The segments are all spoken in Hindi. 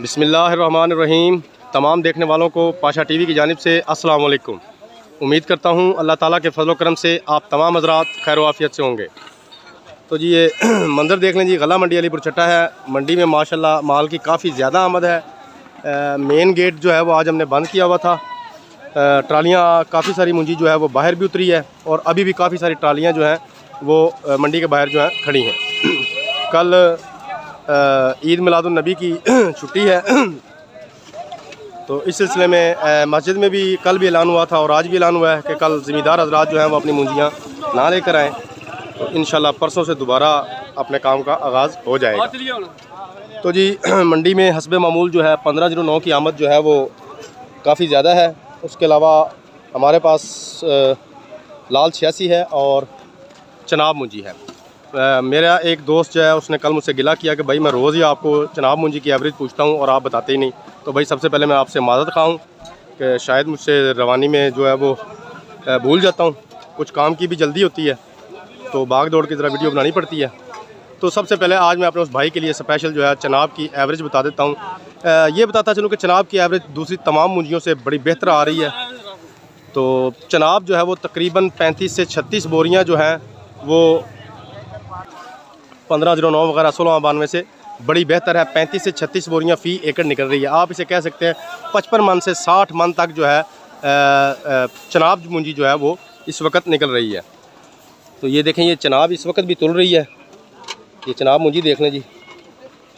बिस्मिल्लाहिर्रहमानिर्रहीम। तमाम देखने वालों को पाशा टीवी की जानिब से अस्सलाम वालेकुम। उम्मीद करता हूँ अल्लाह ताला के फजल करम से आप तमाम हज़रात खैर आफियत से होंगे। तो जी ये मंदिर देख लें जी, गला मंडी अलीपुर चट्टा है। मंडी में माशाल्लाह माल की काफ़ी ज़्यादा आमद है। मेन गेट जो है वो आज हमने बंद किया हुआ था। ट्रालियाँ काफ़ी सारी मुंजी जो है वो बाहर भी उतरी है और अभी भी काफ़ी सारी ट्रालियाँ जो हैं वो मंडी के बाहर जो हैं खड़ी हैं। कल ईद मिलादुन नबी की छुट्टी है, तो इस सिलसिले में मस्जिद में भी कल भी ऐलान हुआ था और आज भी ऐलान हुआ है कि कल ज़मींदार हज़रात जो हैं वो अपनी मुंजियाँ ना लेकर आएँ। तो इंशाल्लाह परसों से दोबारा अपने काम का आगाज़ हो जाएगा। तो जी मंडी में हस्बे मामूल जो है 1509 की आमद जो है वो काफ़ी ज़्यादा है। उसके अलावा हमारे पास लाल 86 है और चनाब मुंजी है। मेरा एक दोस्त जो है उसने कल मुझसे गिला किया कि भाई मैं रोज़ ही आपको चनाब मुंजी की एवरेज पूछता हूँ और आप बताते ही नहीं। तो भाई सबसे पहले मैं आपसे माज़रत खाऊँ कि शायद मुझसे रवानी में जो है वो भूल जाता हूँ, कुछ काम की भी जल्दी होती है तो भाग दौड़ की तरह वीडियो बनानी पड़ती है। तो सबसे पहले आज मैं अपने उस भाई के लिए स्पेशल जो है चनाब की एवरेज बता देता हूँ। ये बताता चलूँ कि चनाब की एवरेज दूसरी तमाम मुंजियों से बड़ी बेहतर आ रही है। तो चनाब जो है वो तकरीबन 35 से 36 बोरियाँ जो हैं वो 1509 वगैरह 1692 से बड़ी बेहतर है। 35 से 36 बोरियाँ फ़ी एकड़ निकल रही है। आप इसे कह सकते हैं 55 मन से 60 मन तक जो है चनाब मुंजी जो है वो इस वक्त निकल रही है। तो ये देखें, ये चनाब इस वक्त भी तुल रही है। ये चनाब मुंजी देख लें जी,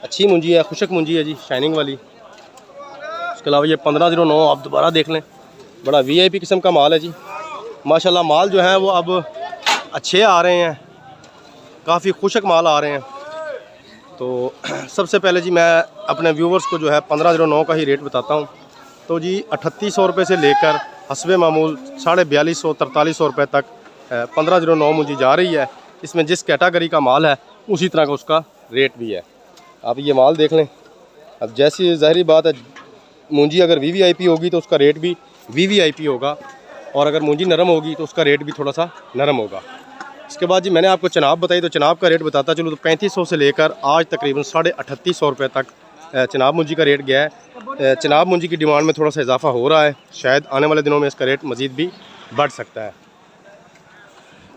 अच्छी मुंजी है, खुशक मुंजी है जी, शाइनिंग वाली। उसके अलावा ये 1509 आप दोबारा देख लें, बड़ा VIP किस्म का माल है जी। माशाल्लाह माल जो है वो अब अच्छे आ रहे हैं, काफ़ी खुशक माल आ रहे हैं। तो सबसे पहले जी मैं अपने व्यूवर्स को जो है 1509 का ही रेट बताता हूँ। तो जी 3800 रुपये से लेकर हस्बे मामूल 4250 4300 रुपये तक 1509 मुंजी जा रही है। इसमें जिस कैटेगरी का माल है उसी तरह का उसका रेट भी है। आप ये माल देख लें। अब जैसी ज़ाहिरी बात है, मुंजी अगर VVIP होगी तो उसका रेट भी VVIP होगा और अगर मुंजी नरम होगी तो उसका रेट भी थोड़ा सा नरम होगा। इसके बाद जी मैंने आपको चनाब बताई, तो चनाब का रेट बताता चलूँ तो 3500 से लेकर आज तकरीबन 3850 रुपये तक चनाब मुंजी का रेट गया है। चनाब मुंजी की डिमांड में थोड़ा सा इजाफा हो रहा है, शायद आने वाले दिनों में इसका रेट मज़ीद भी बढ़ सकता है।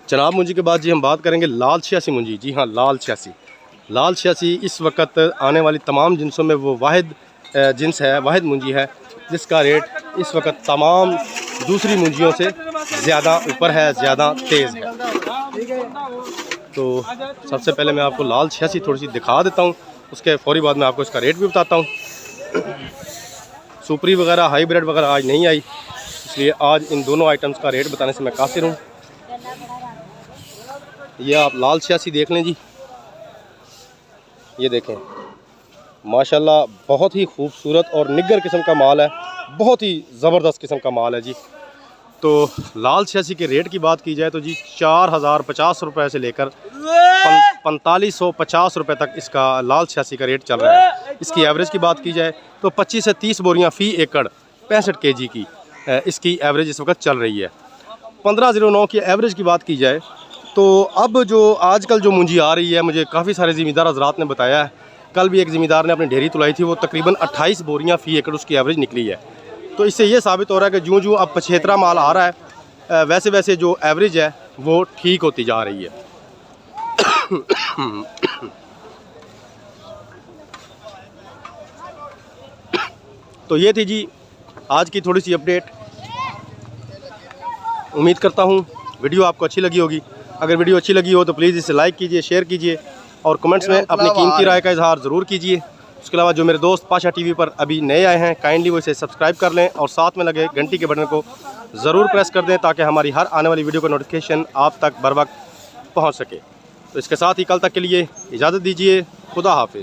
चनाब मुंजी के बाद जी हम बात करेंगे लाल 86 मुंजी। जी हाँ, लाल 86 इस वक्त आने वाली तमाम जिनसों में वो वाहिद जिन्स है, वाहिद मुंजी है जिसका रेट इस वक्त तमाम दूसरी मुंजियों से ज़्यादा ऊपर है, ज़्यादा तेज़ है। तो सबसे पहले मैं आपको लाल 86 थोड़ी सी दिखा देता हूँ, उसके फौरी बाद मैं आपको इसका रेट भी बताता हूँ। सुपरी वगैरह हाईब्रिड वगैरह आज नहीं आई, इसलिए आज इन दोनों आइटम्स का रेट बताने से मैं कासिर हूँ। ये आप लाल 86 देख लें जी, ये देखें माशाल्लाह बहुत ही खूबसूरत और निग्गर किस्म का माल है, बहुत ही ज़बरदस्त किस्म का माल है जी। तो लाल 86 के रेट की बात की जाए तो जी 4050 रुपये से लेकर 4550 रुपये तक इसका लाल 86 का रेट चल रहा है। इसकी एवरेज की बात की जाए तो 25 से 30 बोरियाँ फ़ी एकड़ 65 kg की इसकी एवरेज इस वक्त चल रही है। 1509 की एवरेज की बात की जाए तो अब जो आजकल जो मुंजी आ रही है, मुझे काफ़ी सारे ज़मींदार हज़रात ने बताया है, कल भी एक ज़मींदार ने अपनी ढेरी तुलाई थी, वो तकरीबन 28 बोरियाँ फ़ी एकड़ उसकी एवरेज निकली है। तो इससे ये साबित हो रहा है कि जो जो अब पछेतरा माल आ रहा है वैसे वैसे जो एवरेज है वो ठीक होती जा रही है। तो ये थी जी आज की थोड़ी सी अपडेट। उम्मीद करता हूँ वीडियो आपको अच्छी लगी होगी। अगर वीडियो अच्छी लगी हो तो प्लीज़ इसे लाइक कीजिए, शेयर कीजिए और कमेंट्स में अपनी कीमती राय का इजहार ज़रूर कीजिए। उसके अलावा जो मेरे दोस्त पाशा टीवी पर अभी नए आए हैं, काइंडली वो इसे सब्सक्राइब कर लें और साथ में लगे घंटी के बटन को ज़रूर प्रेस कर दें ताकि हमारी हर आने वाली वीडियो का नोटिफिकेशन आप तक बर वक्त पहुँच सके। तो इसके साथ ही कल तक के लिए इजाज़त दीजिए। खुदा हाफिज़।